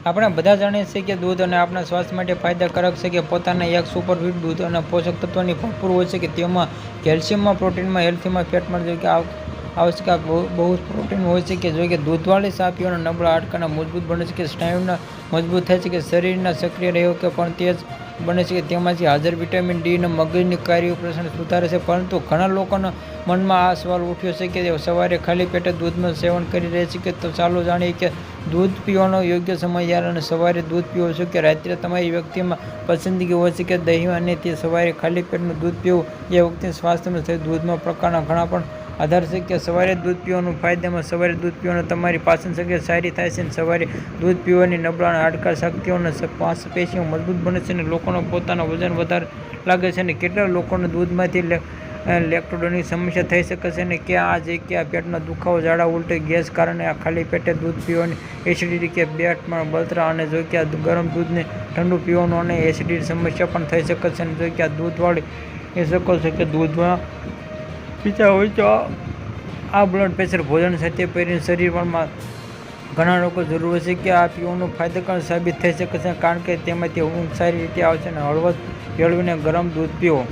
આપણે બધા જાણીએ છીએ કે દૂધ અને આપણા સ્વાસ્થ્ય માટે ફાયદાકારક છે કે પોતાના એક સુપરફૂડ દૂધ અને પોષક તત્વોની ભરપૂર હોય છે કે તેમાં કેલ્શિયમમાં, પ્રોટીનમાં, હેલ્થીમાં, ફેટમાં જો કે આવશ્યક બહુ પ્રોટીન હોય છે કે જો કે દૂધવાળી ચા પીવાના નબળા હાડકાના મજબૂત બને છે કે સ્નાયુના મજબૂત થાય છે કે શરીરના સક્રિય રહ્યો કે પણ તેજ બને છે કે તેમાંથી હાજર વિટામિન ડી અને મગજની કાર્યપ્રસારણ સુધારે છે. પરંતુ ઘણા લોકોના મનમાં આ સવાલ ઉઠ્યો છે કે સવારે ખાલી પેટે દૂધનું સેવન કરી રહે છે કે તો ચાલો જાણીએ કે દૂધ પીવાનો યોગ્ય સમય યાર અને સવારે દૂધ પીવો છો કે રાત્રે તમારી વ્યક્તિમાં પસંદગી હોય છે કે દહીં અને તે સવારે ખાલી પેટનું દૂધ પીવું એ વખતે સ્વાસ્થ્યનું થઈ દૂધમાં પ્રકારના ઘણા પણ આધાર છે કે સવારે દૂધ પીવાનું ફાયદામાં સવારે દૂધ પીવાનું તમારી પાચન શક્તિ સારી થાય છે અને સવારે દૂધ પીવાની નબળા હાડકા શક્તિઓ અને માંસપેશીઓ મજબૂત બને છે અને લોકોનો પોતાનો વજન વધારે લાગે છે અને કેટલાક લોકોને દૂધમાંથી લેક્ટોડની સમસ્યા થઈ શકે છે અને કે આ જે કે આ પેટનો દુખાવો, ઝાડા ઉલટી, ગેસ કારણે આ ખાલી પેટે દૂધ પીવાની એસિડિટી કે પેટમાં બળતરા અને જો કે આ ગરમ દૂધને ઠંડુ પીવાનું અને એસિડિટી સમસ્યા પણ થઈ શકે છે અને જો કે આ દૂધવાળી એ શકો છો કે દૂધમાં પીતા હોય તો આ બ્લડ પ્રેશર ભોજન સાથે પહેરીને શરીરમાં ઘણા લોકો જરૂર છે કે આ પીવાનું ફાયદાકારક સાબિત થઈ શકે છે કારણ કે તેમાંથી ઊંઘ સારી રીતે આવે છે અને હળવદ મેળવીને ગરમ દૂધ પીવો.